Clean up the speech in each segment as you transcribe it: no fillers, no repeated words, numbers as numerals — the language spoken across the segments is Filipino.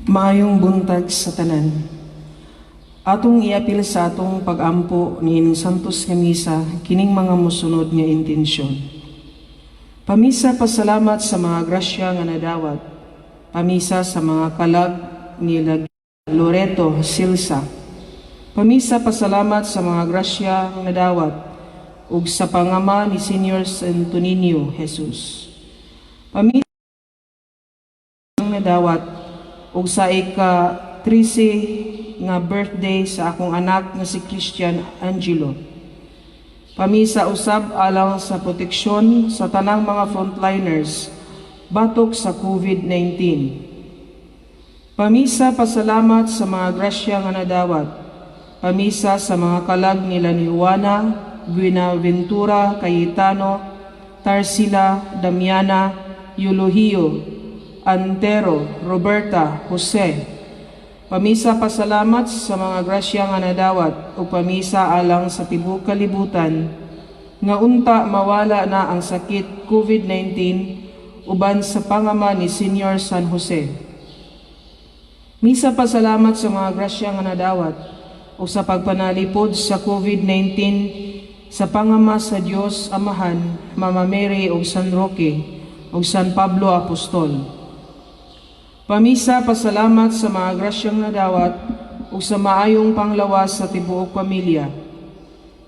Maayong buntag sa tanan. Atong iapil sa atong pag-ampo niining Santos nga misa kining mga mosunod nga intensyon. Pamisa pasalamat sa mga grasya nga nadawat. Pamisa sa mga kalag ni Loreto Silsa. Pamisa pasalamat sa mga grasya nga nadawat ug sa pangama ni Senior Antonio Jesus. Pamisa nga nadawat ug sa ika-13 nga birthday sa akong anak nga si Christian Angelo. Pamisa usab alang sa proteksyon sa tanang mga frontliners batok sa COVID-19. Pamisa pasalamat sa mga grasya nga nadawat. Pamisa sa mga kalag nila ni Juana, Buenaventura, Cayetano, Tarsila, Damiana, Eulogio, Antero, Roberta, Jose. Pamisa pasalamat sa mga grasya nga nadawat o pamisa alang sa tibuok kalibutan nga unta mawala na ang sakit COVID-19 uban sa pangama ni Senior San Jose. Misa pasalamat sa mga grasya nga nadawat o sa pagpanalipod sa COVID-19 sa pangama sa Dios Amahan, Mama Mary o San Roque o San Pablo Apostol. Pamisa pasalamat sa mga grasyang nadawat ug sa maayong panglawas sa tibuok pamilya.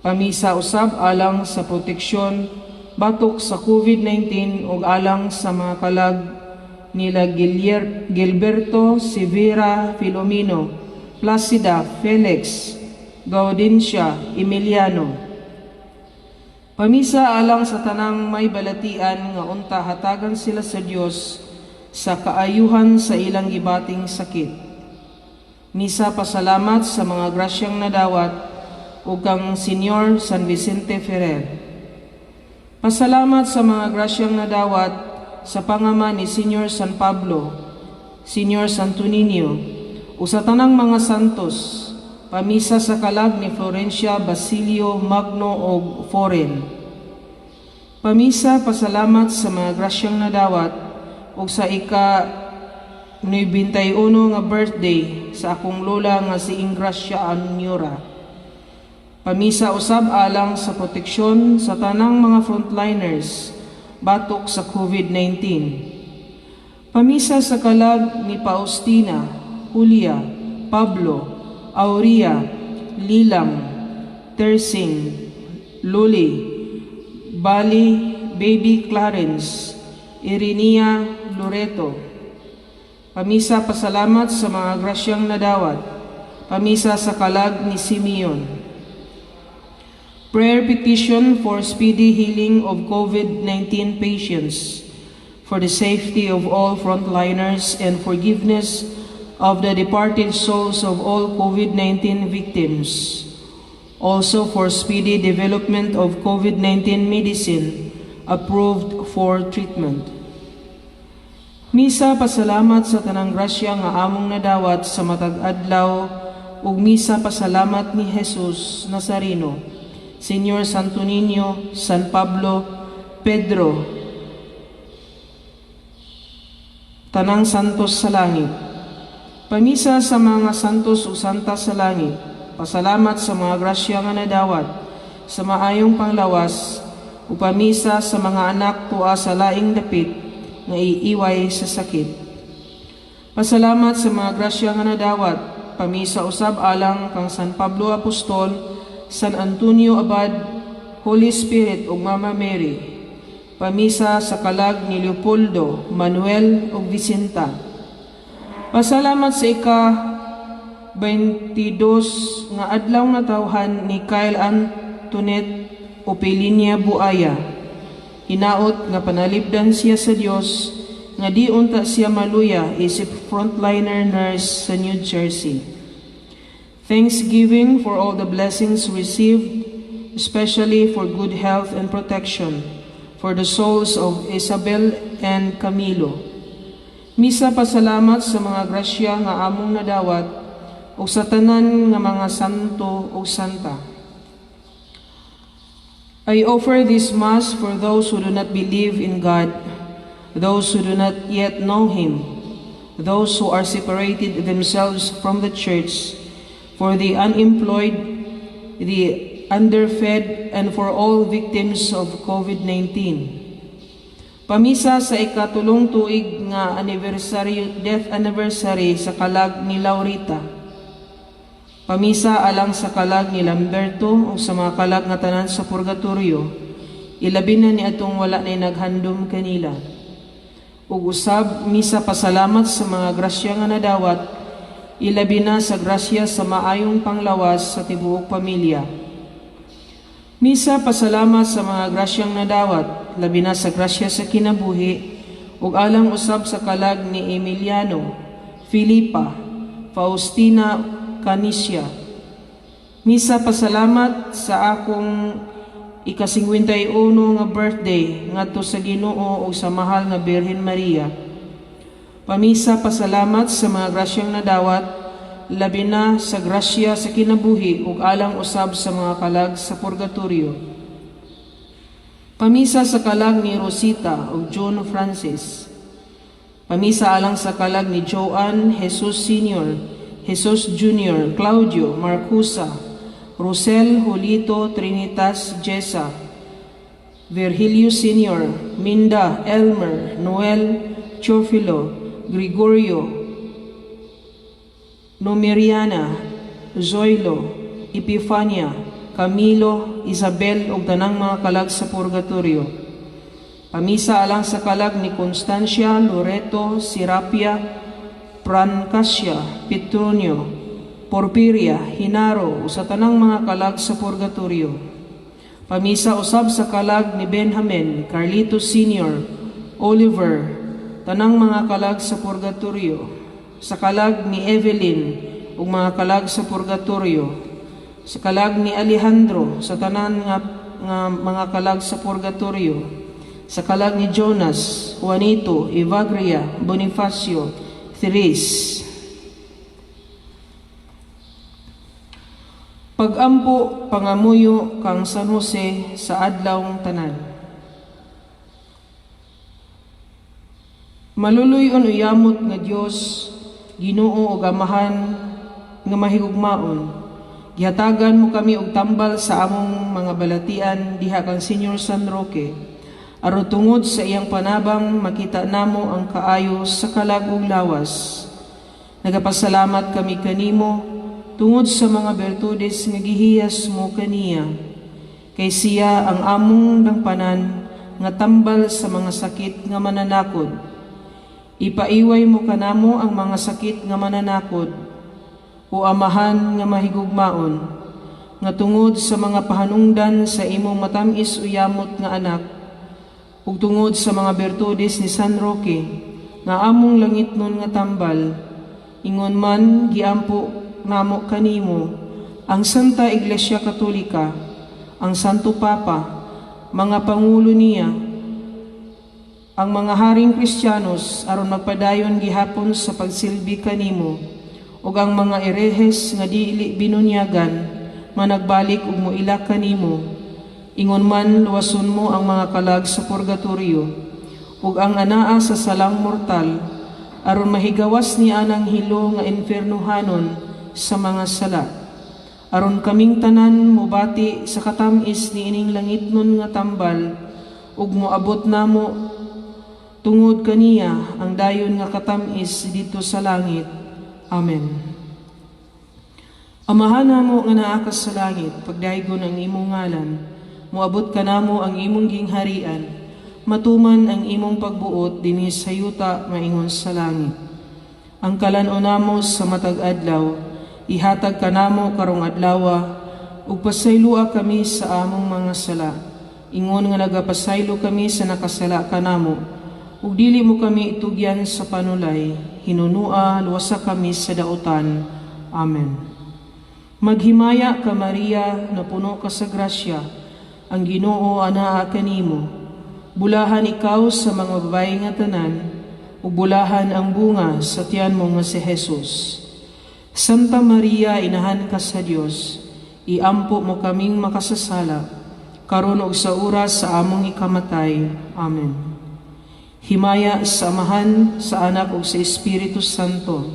Pamisa usab alang sa proteksyon batok sa COVID-19 ug alang sa mga kalag nila Gilberto, Severa, Filomeno, Placida, Felix, Gaudencia, Emiliano. Pamisa alang sa tanang may balatian nga unta hatagan sila sa Dios sa kaayuhan sa ilang gibating sakit. Misa pasalamat sa mga grasyang nadawat ug kang Senior San Vicente Ferrer. Pasalamat sa mga grasyang nadawat sa pangama ni Senior San Pablo, Senior Santo Niño, o sa tanang mga santos. Pamisa sa kalag ni Florencia Basilio Magno og Foren. Pamisa pasalamat sa mga grasyang nadawat ug sa ika-91 nga birthday sa akong lola nga si Ingracia Anyura. Pamisa usab alang sa proteksyon sa tanang mga frontliners batok sa COVID-19. Pamisa sa kalag ni Faustina, Julia, Pablo, Aurea, Lilang, Tersing, Luli, Bali, Baby Clarence, Irinia, Loreto. Pamisa pasalamat sa mga grasyang nadawat. Pamisa sa kalag ni Simeon. Prayer petition for speedy healing of COVID-19 patients, for the safety of all frontliners and forgiveness of the departed souls of all COVID-19 victims. Also for speedy development of COVID-19 medicine approved for treatment. Misa pasalamat sa tanang grasya nga among nadawat sa matag adlaw ug misa pasalamat ni Jesus Nazareno, Senior Santo Niño, San Pablo, Pedro, tanang santos sa langit. Pamisa sa mga santos o santa sa langit. Pasalamat sa mga grasya nga nadawat sa maayong panglawas o pamisa sa mga anak tuwa sa laing dapit nga iiway sa sakit. Pasalamat sa mga grasya nga nadawat, pamisa usab alang kang San Pablo Apostol, San Antonio Abad, Holy Spirit ug Mama Mary. Pamisa sa kalag ni Leopoldo, Manuel ug Vicenta. Pasalamat sa ika-22 nga adlaw nga tawhan ni Kyle Antoinette Opelinia Buaya. Hinaot nga panalipdan siya sa Dios nga di unta siya maluya isip frontliner nurse sa New Jersey. Thanksgiving for all the blessings received, especially for good health and protection, for the souls of Isabel and Camilo. Misa pasalamat sa mga grasya nga among nadawat o sa tanan nga mga santo o santa. I offer this Mass for those who do not believe in God, those who do not yet know Him, those who are separated themselves from the church, for the unemployed, the underfed, and for all victims of COVID-19. Pamisa sa ikatulong tuig nga death anniversary sa kalag ni Laurita. Pamisa alang sa kalag ni Lamberto o sa mga kalag nga tanan sa purgatorio, ilabi na ni atong wala na naghandom kanila. Ug usab misa pasalamat sa mga grasya nga nadawat, ilabi na sa grasya sa maayong panglawas sa tibuok pamilya. Misa pasalamat sa mga grasyang nadawat, labi na sa grasya sa kinabuhi, ug alang usab sa kalag ni Emiliano, Filipa, Faustina, Canicia. Misa pasalamat sa akong ika-51 nga birthday ngadto sa Ginoo ug sa mahal nga Birhen Maria. Pamisa pasalamat sa mga grasyang nadawat, labi na sa grasya sa kinabuhi ug alang usab sa mga kalag sa purgatorio. Pamisa sa kalag ni Rosita ug John Francis. Pamisa alang sa kalag ni Joan, Jesus Sr., Jesus Jr., Claudio, Marcusa, Rosel, Julito, Trinitas, Jessa, Virgilio Sr., Minda, Elmer, Noel, Chofilo, Gregorio, Nomeriana, Zoilo, Epifania, Camilo, Isabel ug tanang mga kalag sa purgatorio. Pamisa alang sa kalag ni Constancia, Loreto, Serapia, Prancassia, Petronio, Porfiria, Hinaro ug sa tanang mga kalag sa purgatorio. Pamisa usab sa kalag ni Benjamin, Carlito Sr., Oliver, tanang mga kalag sa purgatorio. Sa kalag ni Evelyn ug mga kalag sa purgatorio, sa kalag ni Alejandro sa tanan nga mga kalag sa purgatorio, sa kalag ni Jonas, Juanito, Evagria, Bonifacio, Therese. Pagampo pangamuyo kang San Jose sa adlawng tanan. Maluluyon uyamot nga Dios, Ginoo ug Amahan nga mahigugmaon, gihatagan mo kami og tambal sa among mga balatian diha kang Senior San Roque, aron tungod sa iyang panabang makita namo ang kaayo sa kalag ug lawas. Nagapasalamat kami kanimo tungod sa mga bertudes nga gihiyas mo kaniya, kay siya ang among dangpanan nga tambal sa mga sakit nga mananakod. Ipaiway mo kanamo ang mga sakit nga mananakod, o Amahan nga mahigugmaon, nga tungod sa mga pahanungdan sa imong matamis uyamot nga anak, ug tungod sa mga bertudes ni San Roque, nga among langitnon nga tambal, ingon man giampo namo kanimo ang Santa Iglesia Katolika, ang Santo Papa, mga pangulo niya, ang mga haring Kristiyanos aron magpadayon gihapon sa pagsilbi kanimo, ug ang mga erehes nga dili binunyagan managbalik ug moila kanimo, ingon man luwason mo ang mga kalag sa purgatorio ug ang anaa sa salang mortal aron mahigawas ni anang hilo nga infernuhanon sa mga sala, aron kaming tanan mobati sa katamis ni ining langitnon nga tambal ug moabot namo tungod kaniya ang dayon nga katamis dito sa langit. Amen. Amahan namo nga naa ka sa langit, pagdaygon ang imong ngalan, moabot ka namo ang imong gingharian, matuman ang imong pagbuot dinhi sa yuta maingon sa langit. Ang kalan-o namo sa matag adlaw, ihatag ka namo karong adlawa, ug pasaylua kami sa among mga sala, ingon nga nagapasaylo kami sa nakasala kanamo. Ug dili mo kami itugyan sa panulay, hinunua luwasa kami sa dautan. Amen. Maghimaya ka Maria, na puno ka sa grasya, ang Ginoo anaa kanimo. Bulahan ikaw sa mga babae nga tanan, ug bulahan ang bunga sa tiyan mo nga si Jesus. Santa Maria, inahan ka sa Dios, iampo mo kaming makasasala, karon ug sa oras sa among ikamatay. Amen. Himaya sa Amahan, sa Anak ug sa Espiritu Santo.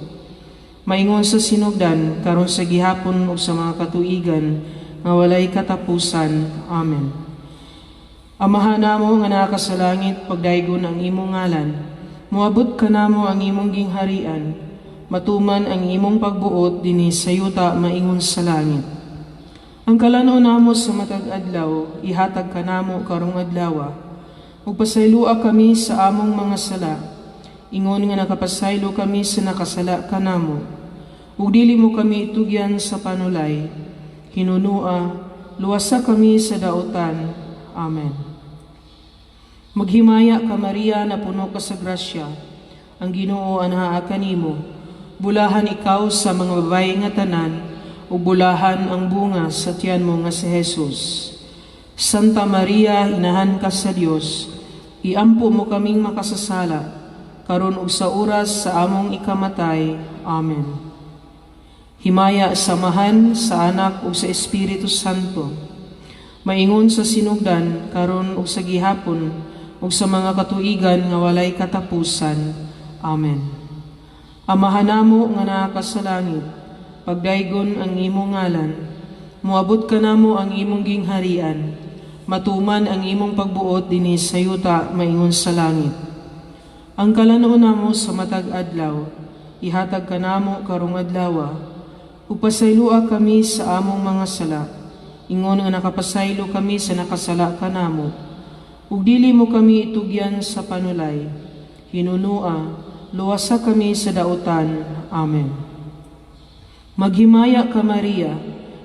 Maingon sa sinugdan karon sa gihapon ug sa mga katuigan nga walay katapusan. Amen. Amahan namo nga naa ka sa langit, pagdaygon ang imong ngalan. Moabot ka namo ang imong gingharian. Matuman ang imong pagbuot dinhi sa yuta maingon sa langit. Ang kalano namo sa matag adlaw, ihatag ka namo karong adlaw. Ug pasaylua kami sa among mga sala. Ingon nga nakapasaylo kami sa nakasala kanamo. Ug dili mo kami itugyan sa panulay. Hinunua, luwasa kami sa daotan. Amen. Maghimaya ka Maria na puno ka sa grasya. Ang Ginoo anhaa kanimo. Bulahan ikaw sa mga babaye nga tanan, ug bulahan ang bunga sa tiyan mo nga si Jesus. Santa Maria, inahan ka sa Dios, iampo mo kaming makasasala, karon ug sa oras sa among ikamatay. Amen. Himaya sa Amahan, sa Anak ug sa Espiritu Santo. Maingon sa sinugdan, karon ug sa gihapon, ug sa mga katuigan nga walay katapusan. Amen. Amahan namo nga naa ka sa langit, pagdaygon ang imong ngalan. Moabot ka namo ang imong gingharian. Matuman ang imong pagbuot dinhi sa yuta maingon sa langit. Ang kalanoon namo sa matag adlaw, ihatag ka namo karong adlaw. Upasaylua kami sa among mga sala. Ingon nga nakapasaylo kami sa nakasala kanamo. Ug dili mo kami itugyan sa panulay. Hinunua, luwasa kami sa daotan. Amen. Maghimaya ka Maria,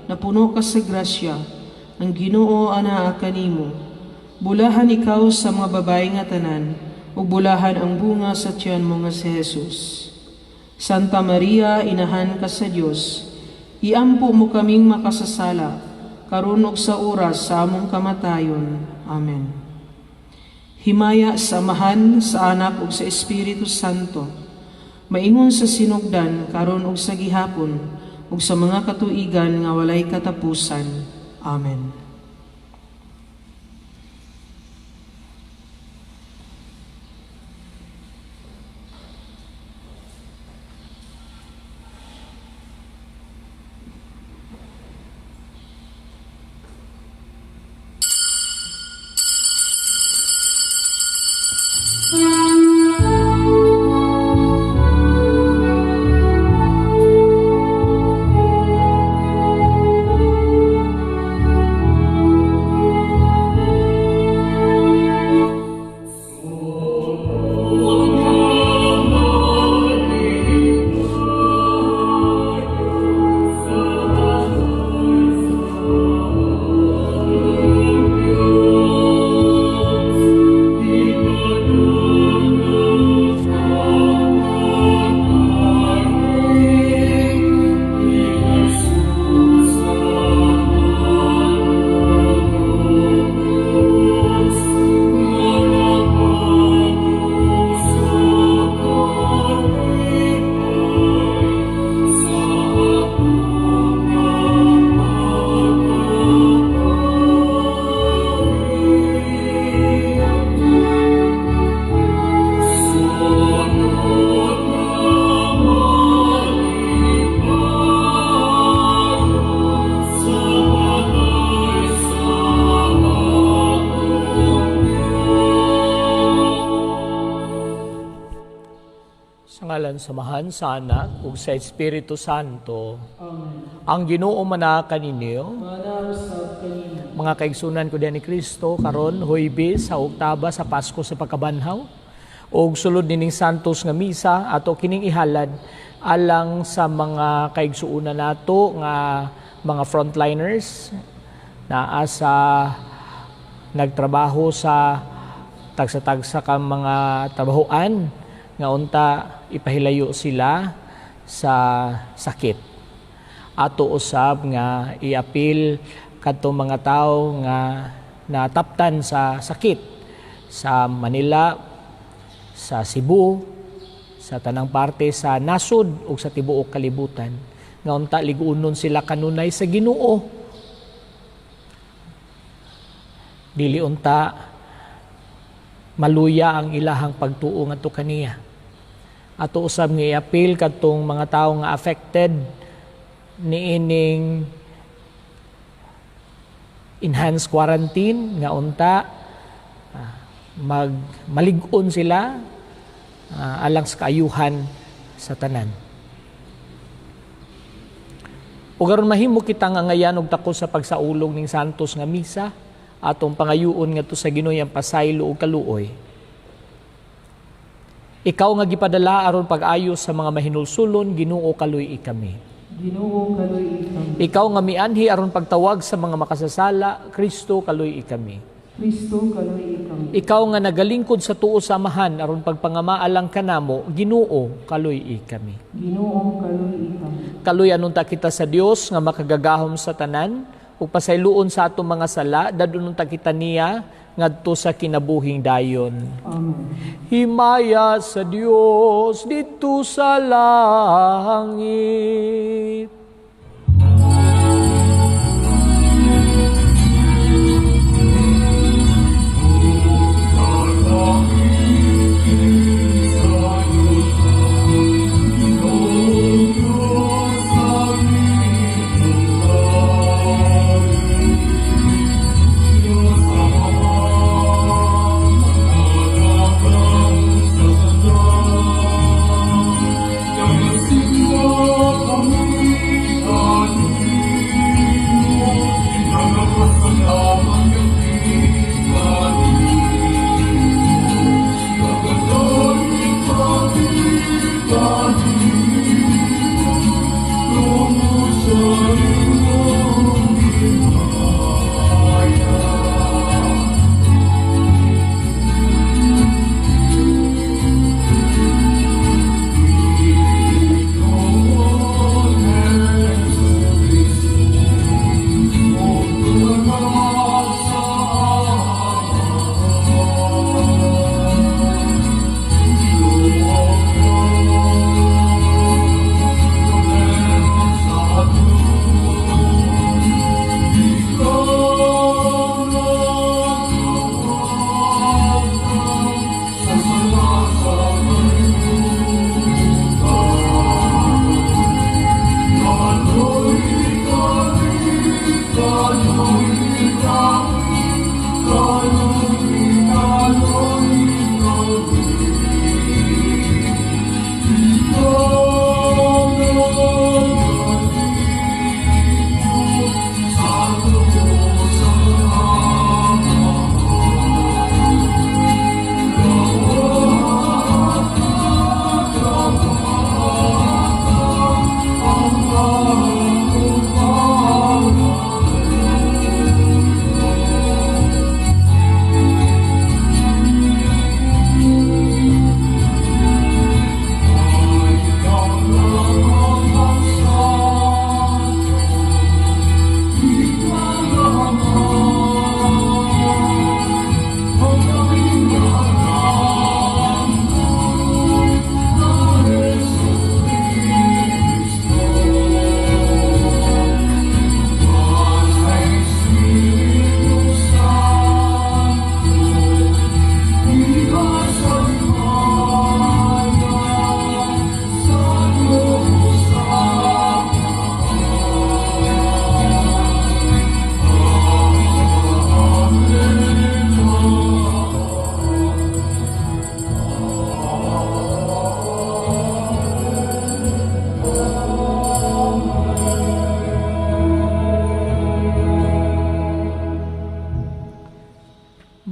na puno ka sa grasya. Ang Ginoo anaa kanimo. Bulahan ikaw sa mga babaye nga tanan, ug bulahan ang bunga sa tiyan mo nga si Jesus. Santa Maria, inahan ka sa Dios, iampo mo kaming makasasala, karon ug sa oras sa among kamatayon. Amen. Himaya sa Amahan, sa Anak ug sa Espiritu Santo. Maingon sa sinugdan karon ug sa gihapon ug sa mga katuigan nga walay katapusan. Amen. Ngalan samahan sa Anak ug sa Espiritu Santo. Amen. Ang Ginoo manaa kaninyo. Mga kaigsunan ko diyan ni Kristo karon Huwebes sa oktaba sa Pasko sa pagkabanhaw ug sulod nining santos nga misa ato kining ihalad alang sa mga kaigsuunan nato nga mga frontliners naa sa nagtrabaho sa tagsa-tagsa ka mga trabahoan nga unta ipahilayo sila sa sakit. Ato usab nga iapil kadto mga tawo nga nataptan sa sakit sa Manila, sa Cebu, sa tanang parte sa nasud ug sa tibuok kalibutan nga unta ligunon sila kanunay sa Ginoo. Dili unta maluya ang ilahang pagtuo ngadto kaniya. Ato usab nga i-appeal kadtong mga tawo nga affected niining enhanced quarantine nga unta malig-on sila alang sa kaayuhan sa tanan. Ug aron mahimo kita nga ngayan og tako sa pagsaulog ning santos nga misa atong pangayuon ngadto sa Ginoo ang pasaylo ug kaluoy. Ikaw nga gipadala aron pag-ayo sa mga mahinulsulon, Ginoo kaluy kami. Ginoo kaluy kami. Ikaw nga mianhi aron pagtawag sa mga makasasala, Kristo kaluy kami. Kristo kaluy kami. Ikaw nga nagalingkod sa tuo sa amahan aron pagpangamaalang kanamo, Ginoo kaluy kami. Ginoo kaluy kami. Kaluy anunta kita sa Dios nga makagagahom sa tanan ug pasayloon sa atong mga sala dadun ta kita niya ngadto sa kinabuhing dayon. Amen. Himaya sa Dios dito sa langit.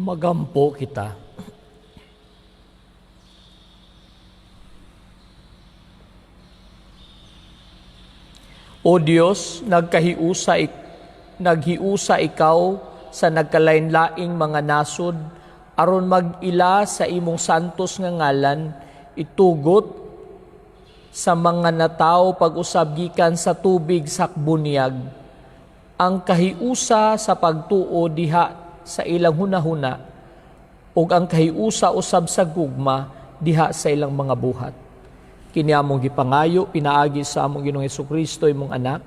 Magampo kita. O Diyos, naghiusa ikaw sa nagkalain-laing mga nasod aron mag-ila sa imong santos nga ngalan itugot sa mga natawo pag-usab gikan sa tubig sakbunyag ang kahiusa sa pagtuo diha sa ilang hunahuna ug ang kahiusa usab sa gugma diha sa ilang mga buhat. Kini among gipangayo pinaagi sa among Ginoong Hesukristo imong anak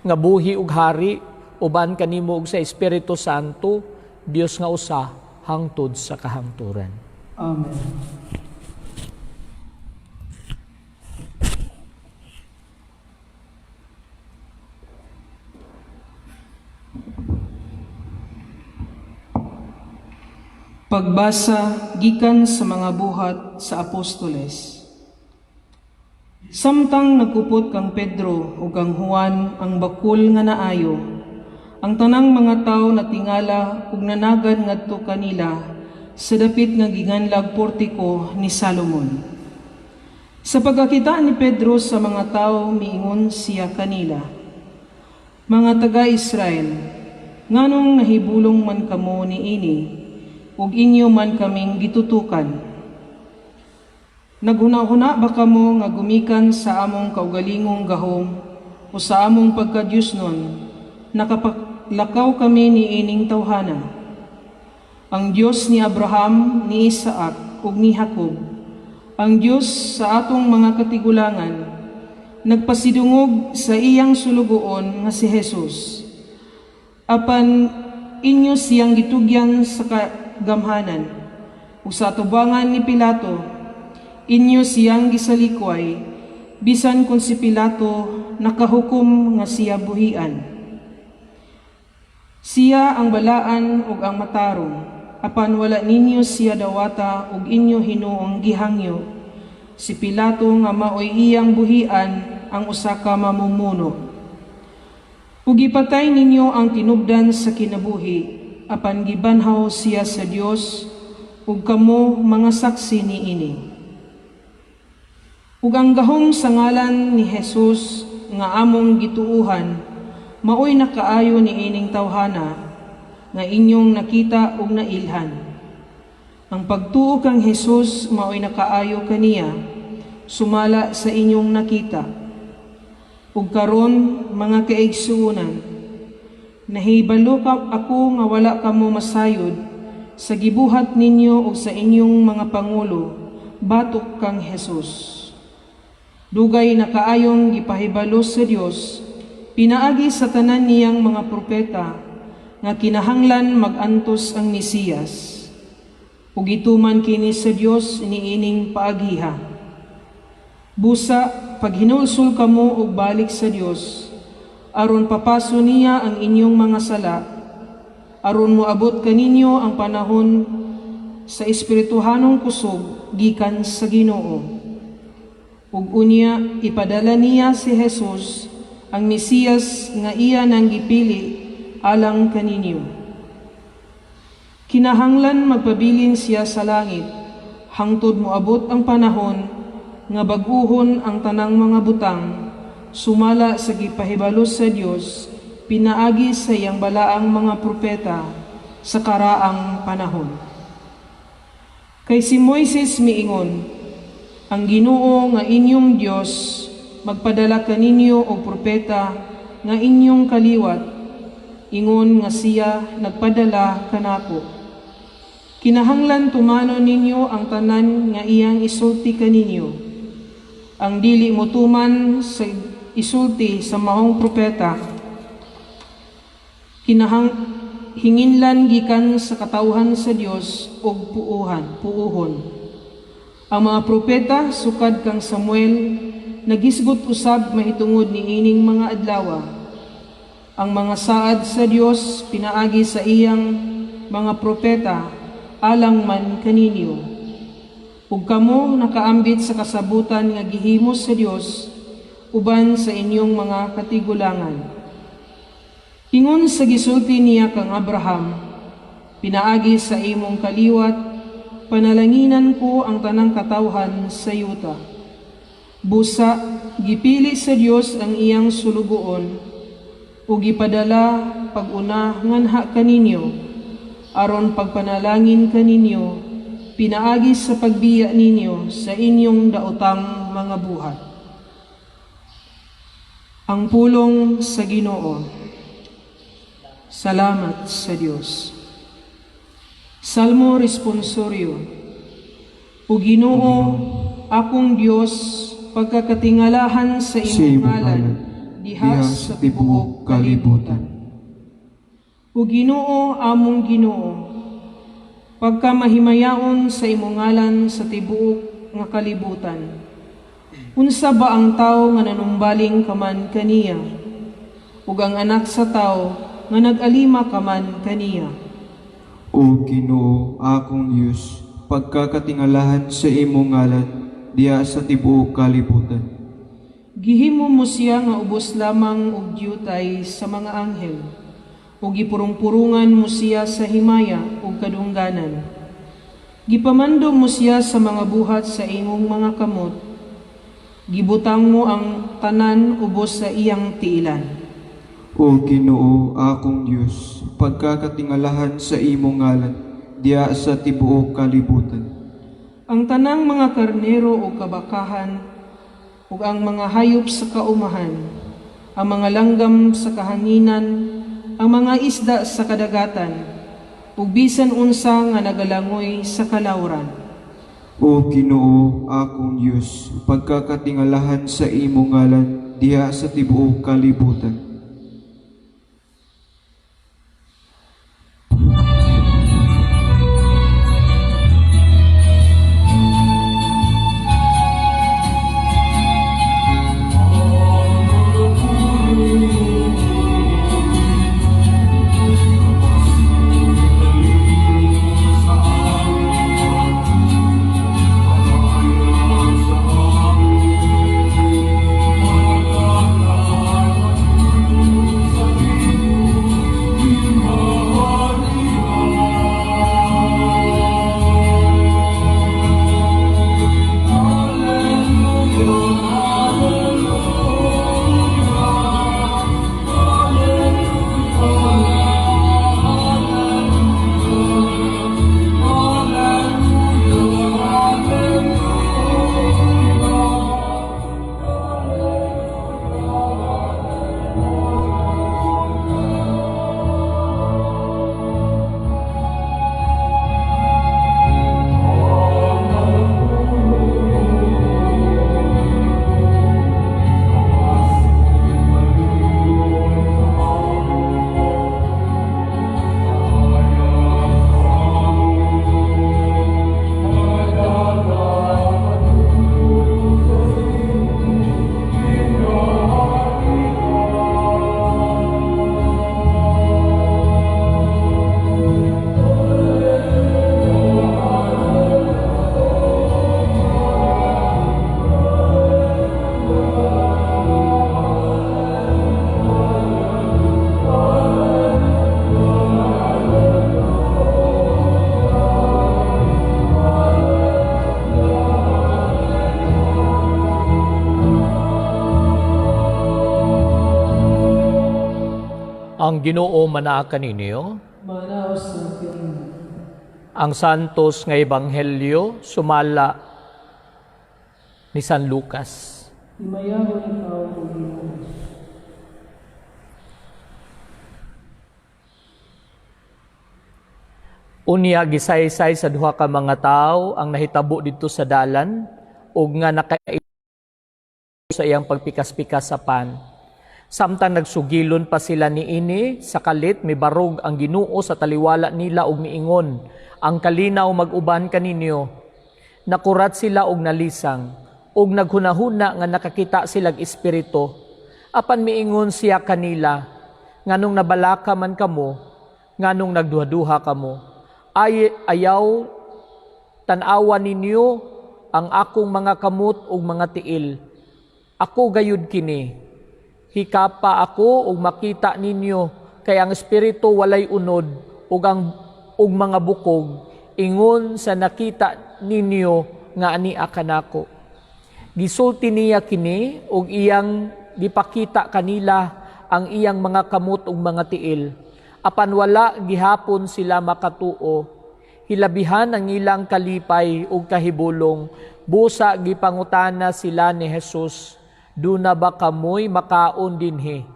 nga buhi ug hari uban kanimo ug sa Espiritu Santo Dios nga usa hangtod sa kahangturan. Amen. Pagbasa gikan sa mga buhat sa Apostoles. Samtang nagkupot kang Pedro ug kang Juan ang bakul nga naayo, ang tanang mga tawo natingala ug nanagad ngadto kanila sa dapit nga ginganlag portiko ni Salomon. Sa pagkakita ni Pedro sa mga tawo, miingon siya kanila, "Mga taga-Israel, nganong nahibulong man kamo niini, ug inyo man kaming gitutukan? Naghuna-huna ba kamo nga gumikan sa among kaugalingong gahom o sa among pagkadyusnon, nakapaglakaw kami niining tawhana? Ang Dios ni Abraham, ni Isaac, ug ni Jacob, ang Dios sa atong mga katigulangan, nagpasidungog sa iyang sulugoon nga si Jesus. Apan inyo siyang gitugyan sa kagamhanan, ug sa atubangan ni Pilato, inyo siyang gisalikway, bisan kung si Pilato nakahukom nga siya buhian. Siya ang balaan ug ang matarong, apan wala ninyo siya dawata ug inyo hinuong gihangyo. Si Pilato nga maoy iyang buhian ang usa ka mamumuno. Ug ipatay ninyo ang tinubdan sa kinabuhi, apan gibanhaw siya sa Dios, ug kamo mga saksi niini. Ug ang gahom sa ngalan ni Jesus nga among gituuhan, maoy nakaayo niining tawhana nga inyong nakita ug nailhan. Ang pagtuo kang Jesus maoy nakaayo kaniya, sumala sa inyong nakita. Ug karon, mga kaigsuonan, nahibalo ako nga wala kamo masayod sa gibuhat ninyo ug sa inyong mga pangulo, batok kang Jesus. Dugay na kaayong gipahibalo sa Dios, pinaagi sa tanan niyang mga propeta, nga kinahanglan mag-antos ang Mesiyas. Ug ituman kini sa Dios niining paagiha. Busa, pag hinulsol kamo og balik sa Dios, aron papaso niya ang inyong mga sala, aron moabot kaninyo ang panahon sa espirituhanong kusog gikan sa Ginoo. Ug unya ipadala niya si Jesus, ang Mesiyas nga iya nang gipili alang kaninyo. Kinahanglan magpabilin siya sa langit, hangtod moabot ang panahon nga baguhon ang tanang mga butang, sumala sa gipahibalos sa Dios, pinaagi sa iyang balaang mga propeta sa karaang panahon. Kay si Moises miingon, ang Ginoo nga inyong Dios magpadala kaninyo og propeta nga inyong kaliwat, ingon nga siya nagpadala kanako. Kinahanglan tumano ninyo ang tanan nga iyang isulti kaninyo. Ang dili mo tuman sa isulti sa maong propeta, hinginlan gikan sa katawhan sa Dios og puuhon. Ang mga propeta sukad kang Samuel nagisgot usab mahitungod niining mga adlaw. Ang mga saad sa Dios pinaagi sa iyang mga propeta alang man kaninyo. Ug kamo nakaambit sa kasabutan nga gihimo sa Dios uban sa inyong mga katigulangan. Ingon sa gisulti niya kang Abraham, pinaagi sa imong kaliwat, panalanginan ko ang tanang katawhan sa yuta. Busa, gipili sa Dios ang iyang sulugoon, ug ipadala pag-una nganha kaninyo, aron pagpanalangin kaninyo, pinaagi sa pagbiya ninyo sa inyong daotang mga buhat. Ang pulong sa Ginoo. Salamat sa Dios. Salmo responsorio. O Ginoo, akong Dios, pagkakatingalahan sa imong ngalan, dihas sa tibuok kalibutan. O Ginoo, among Ginoo, pagka mahimayaon sa imong ngalan sa tibuok nga kalibutan. Unsa ba ang tao nga nanumbaling kaman kaniya, ug ang anak sa tao nga nag-alima kaman kaniya? O Ginoo, akong Diyos, pagkakatingalahan sa imong ngalan diya sa tibuok kalibutan. Gihimo mo siya nga ubos lamang og diyutay sa mga anghel, ug gipurong-purungan mo siya sa himaya ug kadungganan. Gipamando mo siya sa mga buhat sa imong mga kamot, gibutang mo ang tanan ubos sa iyang tiilan. O Ginoo, akong Diyos, pagkakatingalahan sa imong ngalan diya sa tibuok kalibutan. Ang tanang mga karnero o kabakahan, ug ang mga hayop sa kaumahan, ang mga langgam sa kahanginan, ang mga isda sa kadagatan, ug bisan unsa nga nagalangoy sa kalawran. O Ginoo, akong Diyos, pagkakatingalahan sa imong ngalan diya sa tibuok kalibutan. Ang Ginoo manaa kaninyo. Manaos sa Pilipinas. Ang santos nga ebanghelyo sumala ni San Lucas. Himayahon ikaw o Ginoo. Unya gisaysay sa duha ka mga tawo ang nahitabo didto sa dalan ug nga sa iyang pagpikas-pikas sa pan. Samtang nagsugilon pa sila niini sa kalit, mibarog ang Ginoo sa taliwala nila ug miingon, ang kalinaw mag-uban kaninyo. Nakurat sila og nalisang, ug naghunahuna nga nakakita silag espiritu. Apan miingon siya kanila, nganong nabalaka man kamo, nganong nagduha-duha kamo. Ayaw tan-awa ninyo ang akong mga kamot ug mga tiil. Ako gayud kini. Hikapa ako ug makita ninyo kay ang espiritu walay unod ug mga bukog ingon sa nakita ninyo nga ania kanako. Gisulti niya kini ug iyang gipakita kanila ang iyang mga kamot ug mga tiil. Apan wala gihapon sila makatuo. Hilabihan ang ilang kalipay ug kahibulong. Busa gipangutana sila ni Jesus, "Duna ba kamoy makaon dinhi?"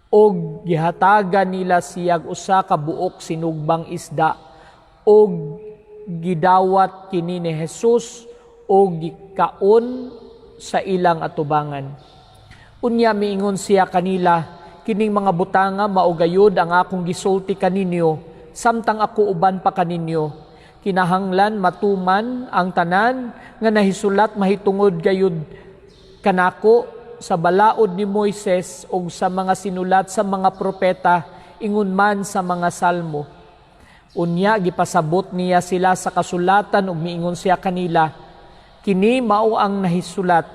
Og gihatagan nila siyag usa ka buok sinugbang isda og gidawat kini ni Jesus og gikaon sa ilang atubangan. Unya miingon siya kanila, "Kining mga butanga mao gayud ang akong gisulti kaninyo samtang ako uban pa kaninyo. Kinahanglan matuman ang tanan nga nahisulat mahitungod gayud kanako sa balaod ni Moises o sa mga sinulat sa mga propeta ingon man sa mga salmo. Unya gipasabot niya sila sa kasulatan ug miingon siya kanila, kini mao ang nahisulat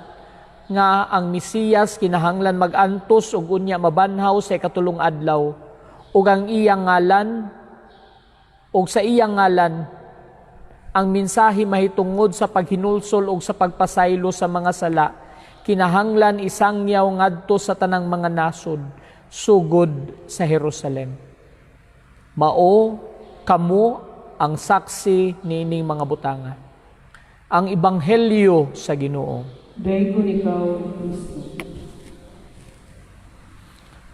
nga ang Mesiyas kinahanglan mag-antos ug unya mabanhaw sa ikatulong adlaw ug ang iyang ngalan ug sa iyang ngalan ang mensahe mahitungod sa paghinulsol ug sa pagpasaylo sa mga sala kinahanglan isangyaw ngadto sa tanang mga nasod sugod sa Jerusalem. Mao kamo ang saksi niining mga butanga. Ang ebanghelyo sa Ginoo. Dayon ikaw, Kristo.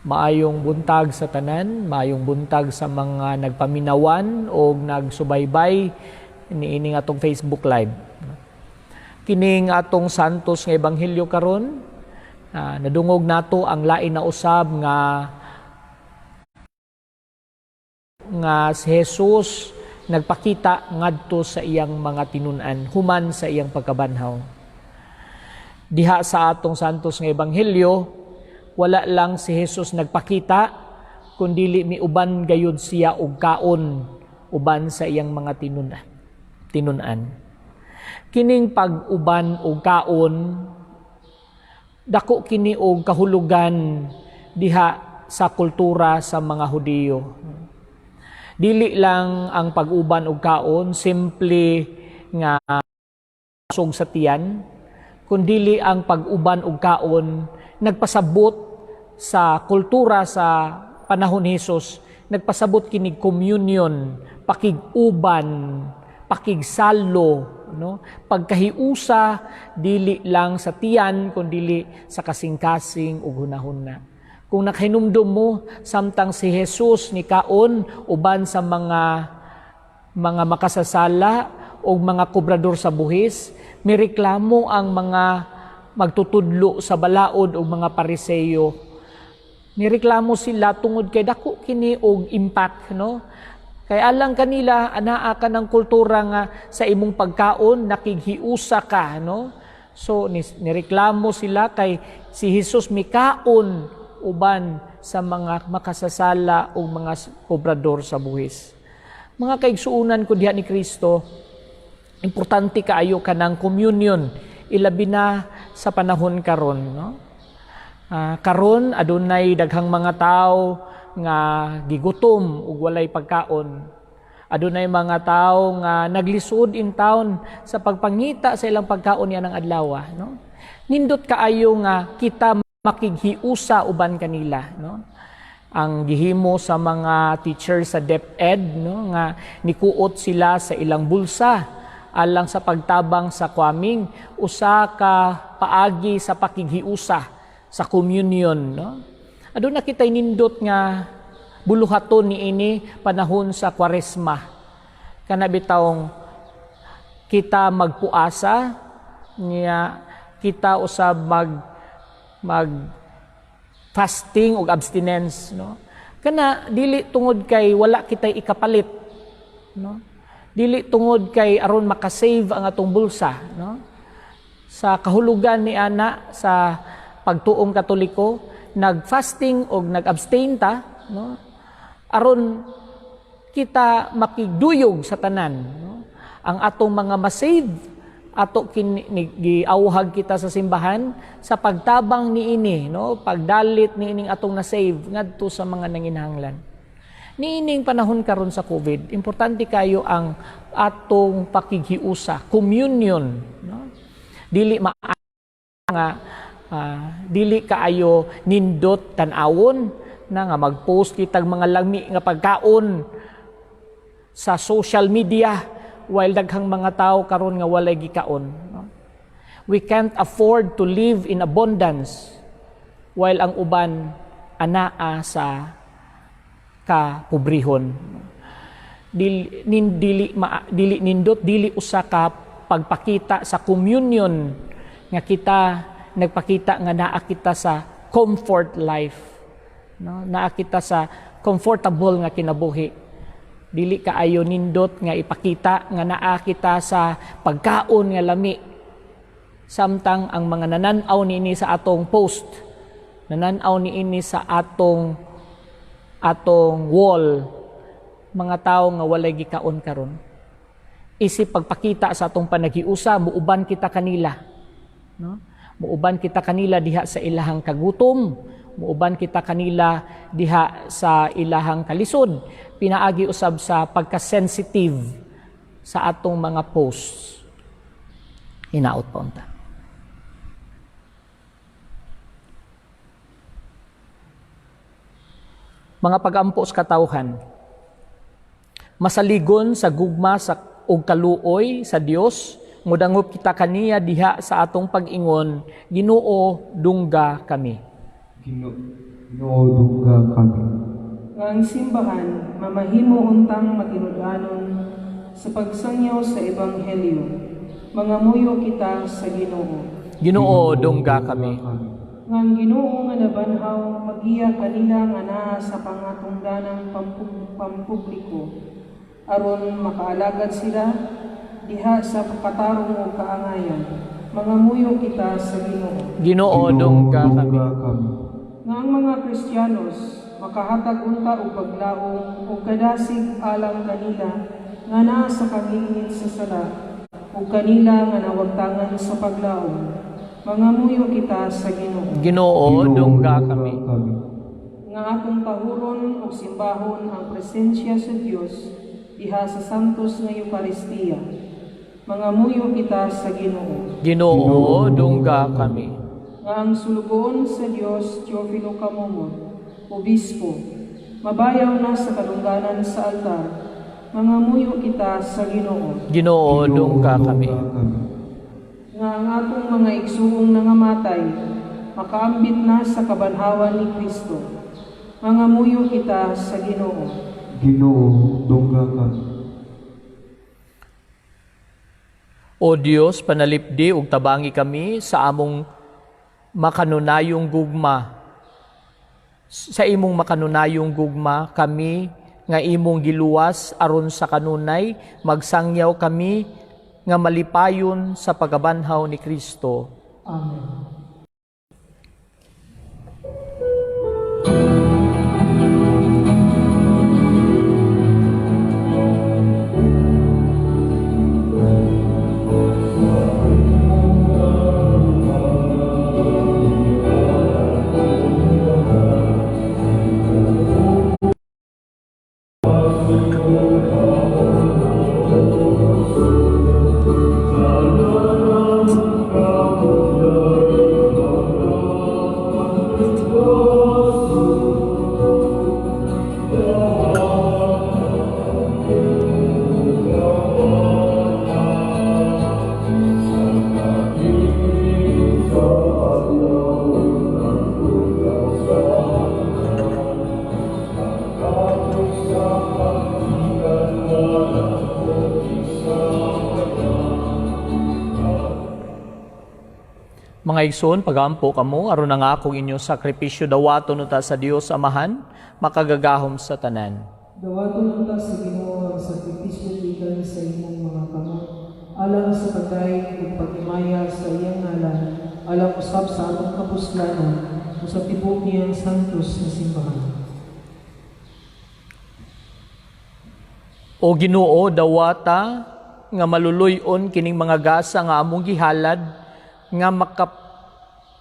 Maayong buntag sa tanan, maayong buntag sa mga nagpaminawan o nagsubaybay niining atong Facebook Live. Kining atong santos nga ebanghelyo karon, nadungog nato ang lain na usab nga si Jesus nagpakita ngadto sa iyang mga tinun-an human sa iyang pagkabanhaw. Diha sa atong santos nga ebanghelyo, wala lang si Jesus nagpakita, kundi miuban gayud siya og kaon uban sa iyang mga tinun-an. Kining pag-uban og kaon, dako kini og kahulugan diha sa kultura sa mga Hudiyo. Dili lang ang pag-uban og kaon simple nga sug sa tiyan, kundi ang pag-uban og kaon nagpasabot sa kultura sa panahon ni Jesus, nagpasabot kinig communion, pakig-uban, pakigsalo, no? Pagkahiusa dili lang sa tiyan kundi sa kasing-kasing ug hunahuna. Kung nakahinumdum mo samtang si Jesus ni kaon uban sa mga makasasala o mga kobrador sa buhis, mireklamo ang mga magtutudlo sa balaod o mga pariseyo. Nireklamo sila tungod kay dako kini og impact, no? Kay alang kanila anaa ka ng kultura nga sa imong pagkaon nakighiusa ka, no? So nireklamo sila kay si Jesus mikaon uban sa mga makasasala o mga kobrador sa buhis. Mga kaigsuunan ko diha ni Kristo, importante kaayo kanang communion, ilabi na sa panahon karon, no? Karon adunay daghang mga tao nga gigutom ug walay pagkaon. Adunay mga tao nga naglisod in town sa pagpangita sa ilang pagkaon niya ng adlaw, no? Nindot kaayo nga kita makighiusa uban kanila, no? Ang gihimo sa mga teachers sa DepEd, no, nga nikuot sila sa ilang bulsa alang sa pagtabang sa kwaming usa ka paagi sa pakighiusa sa communion, no? Aduna kitay nindot nga buluhaton niini panahon sa Kwaresma. Kana bitawng kita magpuasa niya kita usab mag fasting o abstinence, no? Kana dili tungod kay wala kitay ikapalit, no? Dili tungod kay aron makasave ang atong bulsa, no? Sa kahulugan ni ana sa pagtuong Katoliko, nag-fasting o nag-abstain ta, no? Aron kita makigduyog sa tanan, no? Ang atong mga masave ato giawhag kita sa simbahan sa pagtabang niini, no? Pagdalit niining atong na-save ngadto sa mga nanginahanglan. Niining panahon karon sa COVID, importante kayo ang atong pakighiusa, communion, no? Dili nga dili kaayo nindot tan-awon na nga mag-post kitag mga lami nga pagkaon sa social media while daghang mga tao karon nga walay gikaon, no? We can't afford to live in abundance while ang uban anaa sa kapobrehon. Dili nindot dili usa ka pagpakita sa communion nga kita nagpakita nga naa kita sa comfort life, no? Naa kita sa comfortable nga kinabuhi. Dili kaayo nindot nga ipakita nga naa kita sa pagkaon nga lami. Samtang ang mga nananaw niini sa atong post, nananaw niini sa atong wall, mga tao nga walay gikaon karon. Isip pagpakita sa atong panagiusa, muuban kita kanila. No? Muuban kita kanila diha sa ilahang kagutom, muuban kita kanila diha sa ilahang kalisod, pinaagi usab sa pagka-sensitive sa atong mga posts. Hinaot pa unta. Mga pag-ampo sa katawhan, masaligon sa gugma sa og kaluoy sa Dios, mudangop kita kaniya diha sa atong pag-ingon, Ginoo dungga kami. Ginoo dungga kami. Ang simbahan, mamahimo untang makinudanon sa pagsangyaw sa Ebanghelyo. Mangamuyo kita sa Ginoo. Ginoo dungga kami. Nga ang Ginoo nga nabanhaw, magiya kanila nga naa sa pangatungdanang pampubliko. Aron makaalagad sila, diha sa katarong o kaangayan. Mangamuyo kita sa Ginoo. Ginoo dungga kami. Nga ang mga Kristiyanos, makahatag unta og paglaom ug kadasig alang kanila nga naa sa kangingit sa sala ug kanila nga nawagtangan sa paglaom. Mangamuyo kita sa Ginoo. Ginoo dungga kami. Nga atong tahuron ug simbahon ang presensya sa Dios diha sa santos nga Eucharistia. Mangamuyo kita sa Ginoo. Ginoo dungga kami. Nga ang sulugoon sa Dios, Teofilo Camomot, Obispo, mabayaw na sa kadungganan sa altar. Mangamuyo kita sa Ginoo. Ginoo dungga kami. Nga ang atong mga igsuong nangamatay, makaambit na sa kabanhawan ni Kristo. Mangamuyo kita sa Ginoo. Ginoo dungga kami. O Dios, panalipdi ug tabangi kami sa among makanunayong gugma. Sa imong makanunayong gugma, kami nga imong giluwas aron sa kanunay, magsangyaw kami nga malipayon sa pagabanhaw ni Kristo. Amen. Mga igsoon, pagampo kamo, aron nga akong inyong sakripisyo dawaton nuta sa Dios Amahan, makagagahom sa tanan. Dawaton unta sa Ginoo ang sakripisyo gikan sa imong mga kamot, alang sa pagdayeg ug paghimaya sa iyang ngalan, alang usab sa atong kapuslanan, ug sa tibuok niyang santos nga simbahan. O Ginoo, dawata nga maluluyon kining mga gasa nga among gihalad, nga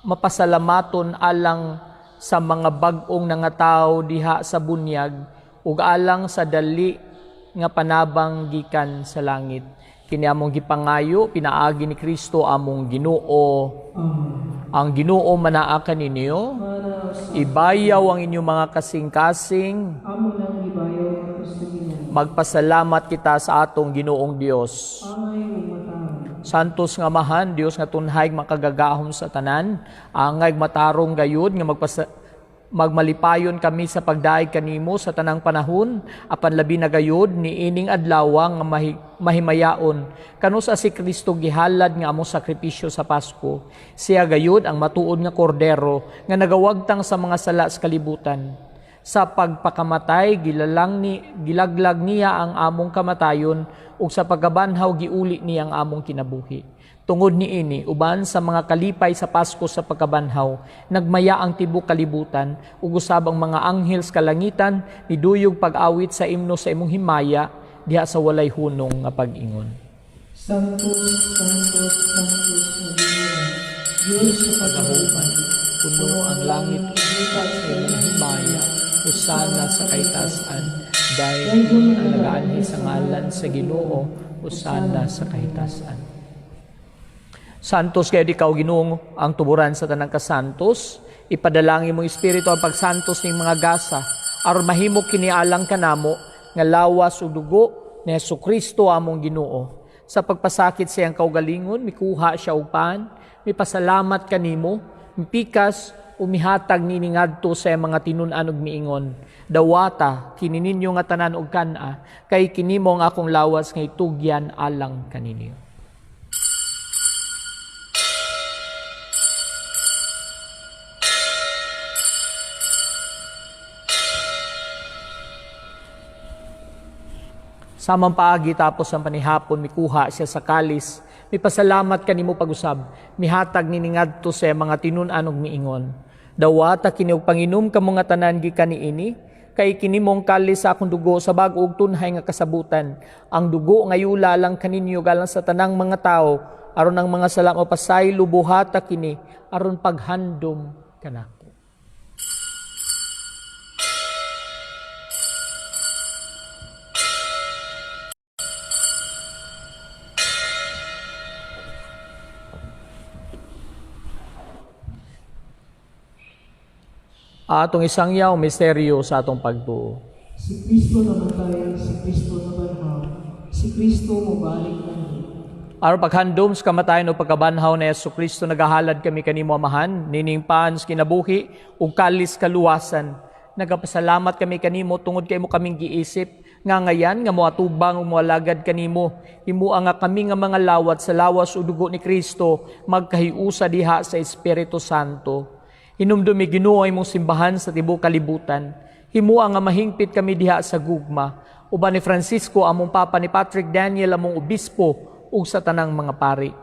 mapasalamaton alang sa mga bag-ong nangatao diha sa bunyag ug alang sa dali nga panabang gikan sa langit. Kini among gipangayo pinaagi ni Kristo among Ginoo. Ang Ginoo manaa kaninyo, ibayaw ang inyong mga kasing-kasing. Amo nang gibayaw ato sa Ginoo. Magpasalamat kita sa atong Ginoong Dios. Angay ug mataw. Santos nga Amahan, Dios nga tunhay makagagahom sa tanan, angay matarong gayud nga magmalipayon kami sa pagdaig kanimo sa tanang panahon, apan labi na gayud ni ining adlaw nga mahimayaon kanus si Kristo gihalad nga among sakripisyo sa Pasko. Siya gayud ang matuod nga kordero nga nagawagtang sa mga sala sa kalibutan. Sa pagpakamatay, gilaglag niya ang among kamatayon, ug sa pagkabanhaw, giuli niya ang among kinabuhi. Tungod niini, uban sa mga kalipay sa Pasko sa pagkabanhaw, nagmaya ang tibok kalibutan, ug usab ang mga anghel sa kalangitan, niduyog pag-awit sa imno sa imong himaya, diha sa walay hunong nga pag-ingon. Sanctus, Sanctus, Sanctus, Diyos sa Pagahupan, puno ang langit ug sa imong himaya, usana sa kaitasan, dahil ang nagaanhi sa ngalan sa Ginoo, usana sa kaitasan. Santos kayo di kao Ginoo ang tuburan sa tanang kasantos, ipadalangin mo Espiritu ang pagsantos ning mga gasa, aron mahimo kinialang kanamo nga lawas ug dugo ni Hesukristo among Ginoo. Sa pagpasakit sa iyang kaugalingon, mikuha siya og paan, mipasalamat kanimo, mipikas umihatag nini ngadto sa mga tinun-an ug miingon, dawata kini ninyo nga tanan og kana, kay kini mo ang akong lawas nga itugyan alang kaninyo. Samang paagi tapos ang panihapon, mikuha siya sa kalis, mipasalamat kanimo pag-usab, mihatag nini ngadto sa mga tinun-an ug miingon, dawata kini og panginom kamo nga tanan gikan niini, kay kini mong kalis sa akong dugo sa bag-o ug tunhay nga kasabutan. Ang dugo nga yula lang kaninyo galang sa tanang mga tao, aron ang mga sala o pasaylo buhata kini aron paghandom kanako. Atong isang yaw misteryo sa atong pagtuo. Si Kristo namatay, si Kristo nabanhaw, si Kristo mabalik na. Aron paghandom sa kamatayon o pagkabanhaw ni Jesucristo, nagahalad kami kanimo amahan, nining pans kinabuhi ug kalis kaluwasan. Nagapasalamat kami kanimo tungod kay mo kaming giisip nga ngayan nga moatubang ug moalagad kanimo. Himua nga kami nga mga lawat sa lawas ug dugo ni Kristo magkahiusa diha sa Espiritu Santo. Hinumdumi Ginoo imong simbahan sa tibuok kalibutan. Himua nga mahingpit kami diha sa gugma. Uban ni Francisco among papa, ni Patrick Daniel among obispo ug sa tanang mga pari.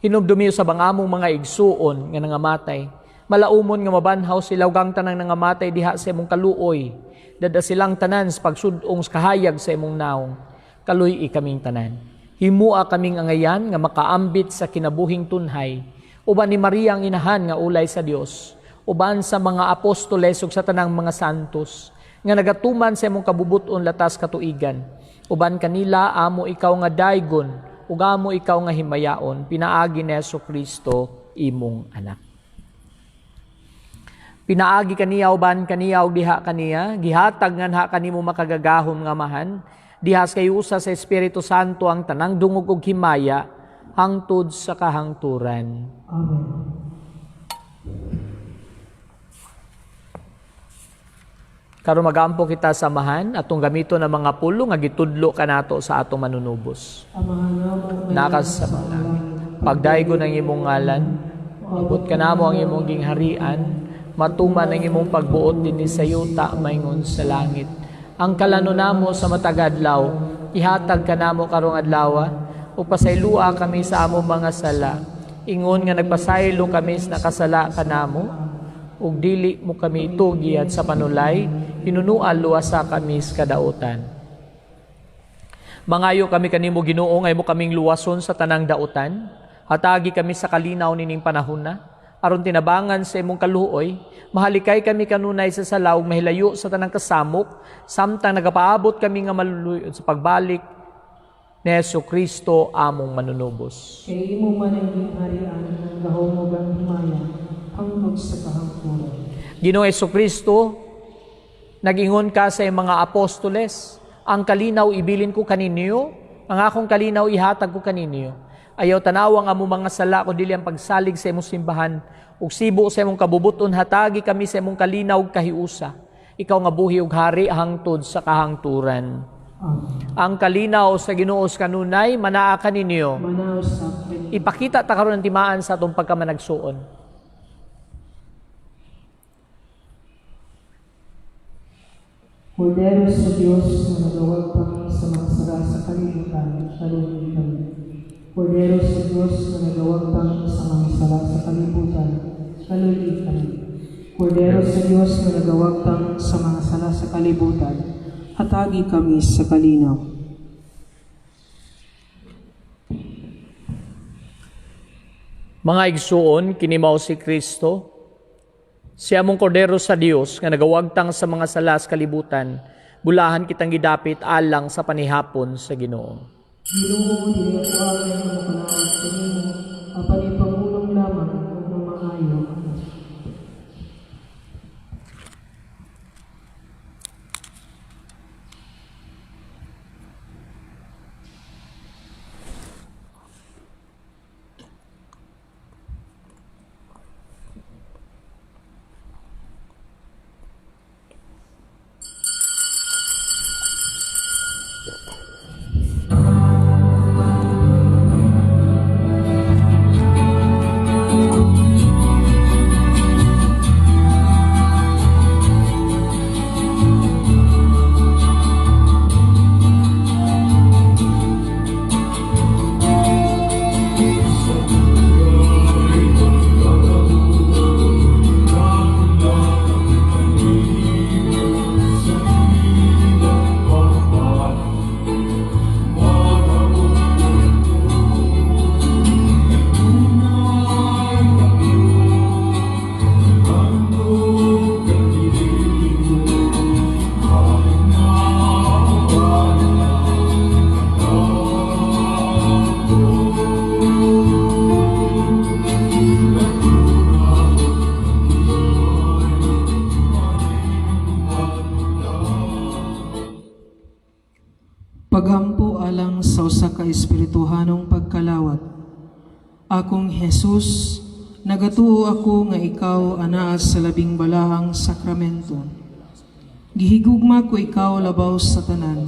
Hinumdumi sa among mga igsuon nga nangamatay. Malaumon nga mabanhaw sila ug ang tanang nangamatay diha sa imong kaluoy. Dada silang tanan sa pagsud-ong kahayag sa imong naong. Kaluy kaming tanan. Himua kaming angayan nga makaambit sa kinabuhing tunhay. Uban ni Maria ang inahan nga ulay sa Dios. Uban sa mga apostoles ug sa tanang mga santos nga nagatuman sa imong kabubuton latas katuigan. Uban kanila amo ikaw nga daygon ug amo ikaw nga himayaon, pinaagi ni Jesucristo imong anak. Pinaagi kaniya uban kaniya ug diha kaniya, gihatag nganha kanimo makagagahom nga mahan, dihas kay usa sa Espiritu Santo ang tanang dungog ug himaya hangtod sa kahangturan. Amen. Karon magampo kita samahan atong gamito ng mga pulo nga gitudlo kanato sa atong manunubos. Nakas sa mga pagdaygo ng imong ngalan, abot kanamo ang imong gingharian, matuman ang imong pagbuot dinhi sa yuta maingon sa langit. Ang kalano namo sa matag adlaw, ihatag kanamo karong adlaw, ug pasaylua kami sa among mga sala. Ingon nga nagpasaylo kami sa nakasala kanamo, ug dili mo kami itugiad sa panulay, hinunuan luwasa kami sa kadautan. Mangayo kami kanimo Ginoo nga imo kaming luwason sa tanang dautan, hatagi kami sa kalinaw nining panahon na, aron tinabangan sa imong kaluoy, mahalikay kami kanunay sa salaw, mahilayo sa tanang kasamok, samtang nagapaabot kami nga maluluyod sa pagbalik ni Jesucristo among manunubos. Kay imo man ang gingharian ng gahom ug ang himaya hangtod sa kahangturan. Ginoong Jesucristo, nag-ingon ka sa mga apostoles, ang kalinaw ibilin ko kaninyo, ang akong kalinaw ihatag ko kaninyo. Ayaw tanawang amo mga sala ko dili ang pagsalig sa imong simbahan, ug sibo sa imong kabubuton hatagi kami sa imong kalinaw ug kahiusa. Ikaw nga buhi ug hari hangtod sa kahangturan. Ang kalinaw sa Ginoo kanunay manaa kaninyo. Ipakita ta karon ang timaan sa atong pagkamanagsuon. Kordero sa Diyos na nagawag kami sa mga sala sa kalibutan, kalugin kami. Kordero sa Diyos na nagawag kami sa mga sala sa kalibutan, kalugin kami. Kordero sa Diyos na nagawag kami sa mga sala sa kalibutan, hatagi kami sa kalinaw. Mga igsuon, kinimaw si Kristo, siya mong kordero sa Dios nga nagawagtang sa mga salas kalibutan, bulahan kitang gidapit alang sa panihapon sa Ginoo. Ginoo, dili ako aking makalawat sa inyo, apan ipamulong lamang kung mamaayo. Paghampo alang sa usa ka espirituhanong pagkalawat. Akong Jesus, nagatuo ako nga ikaw anaa sa labing balahang sakramento. Gihigugma ko ikaw labaw sa tanan,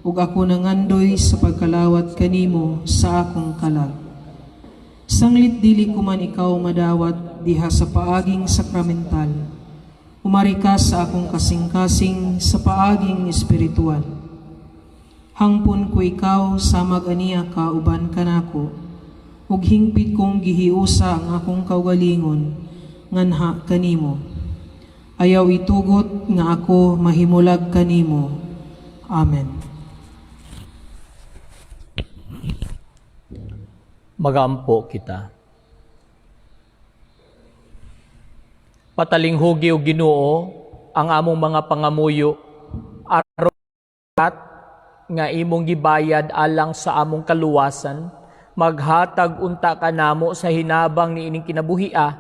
ug ako nangandoy sa pagkalawat kanimo sa akong kalag. Sanglit dili ko man ikaw madawat diha sa paaging sakramental. Umari ka sa akong kasing-kasing sa paaging espiritual. Hangpon ko ikaw sa mag-aniya ka uban kanako, ug hingpit kong gihiusa ang akong kaugalingon, nganha kanimo. Ayaw itugot nga ako mahimulag kanimo. Amen. Magampo kita. Patalinghugi o Ginoo ang among mga pangamuyo aron nga imong gibayad alang sa among kaluwasan, maghatag unta kanamo sa hinabang ni ining kinabuhia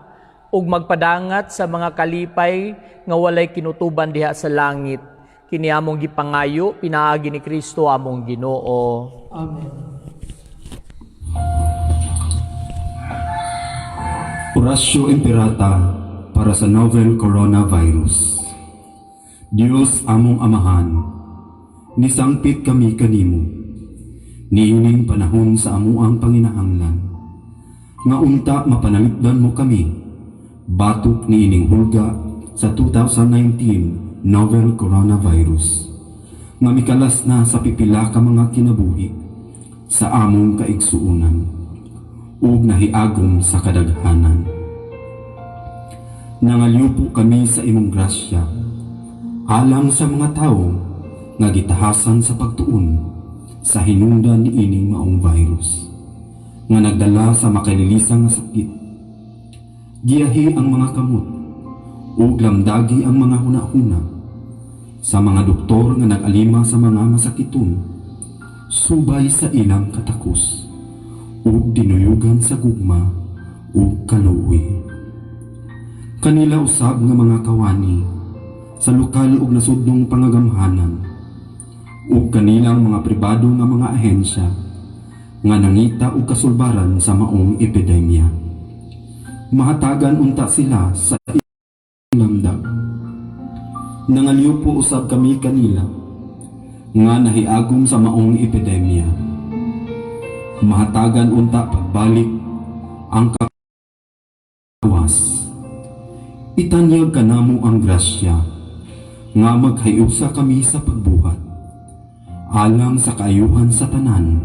ug magpadangat sa mga kalipay nga walay kinutuban diha sa langit. Kini among gipangayo pinaagi ni Kristo among Ginoo. Amen. Orasyo Imperata para sa novel coronavirus. Dios among amahan, nisangpit kami kanimo, niining panahon sa amuang panginahanglan, nga unta mapanalipdan mo kami, batok niining hulga sa 2019 novel coronavirus, nga mikalas na sa pipila ka mga kinabuhi sa among kaigsuunan, ug nahiagom sa kadaghanan. Nangalyupo kami sa imong grasya, alang sa mga tao nga gitahasan sa pagtuon sa hinungdan ni ining maong virus nga nagdala sa makalilisang nga sakit. Giyahi ang mga kamot ug lamdagi ang mga hunahuna sa mga doktor nga nag-alima sa mga masakiton, subay sa ilang katakos ug dinuyugan sa gugma ug kaluoy. Kanila usab nga mga kawani sa lokal ug nasudnong pangagamhanan ug kanilang mga pribado nga mga ahensya nga nangita og kasulbaran sa maong epidemya. Mahatagan unta sila sa lamdag. Nangalyo po usab kami kanila nga nahiagom sa maong epidemya. Mahatagan unta pagbalik ang kawas. Itanyag kanamo ang grasya nga maghayusa kami sa pagbuhat, alang sa kaayuhan sa tanan,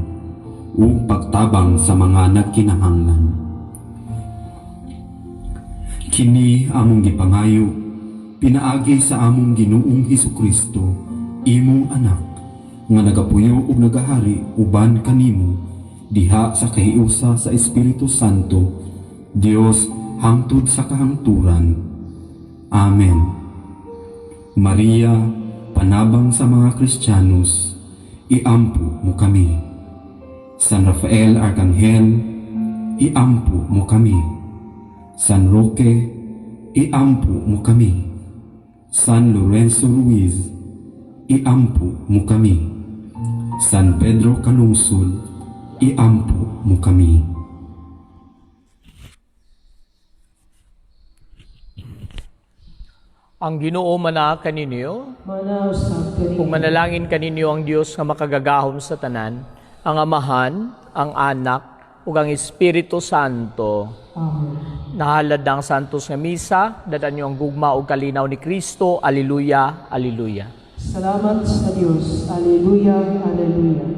o pagtabang sa mga nagkinahanglan. Kini among gipangayo, pinaagi sa among Ginoong Hesukristo, imong anak, nga nagapuyo ug nagahari uban kanimo, diha sa kahiusa sa Espiritu Santo, Dios hangtod sa kahangturan. Amen. Maria, panabang sa mga Kristiyanos, iampo mo kami. San Rafael Arcangel, iampo mo kami. San Roque, iampo mo kami. San Lorenzo Ruiz, iampo mo kami. San Pedro Calungsod, iampo mo kami. Ang Ginoo mana kaninyo, Manaw sa kung manalangin kaninyo ang Dios nga makagagahom sa tanan, ang Amahan, ang Anak, ug ang Espiritu Santo. Amen. Nahalad ang santos nga misa, dadan niyo ang gugma ug kalinaw ni Kristo. Alleluia, alleluia. Salamat sa Diyos. Alleluia, alleluia.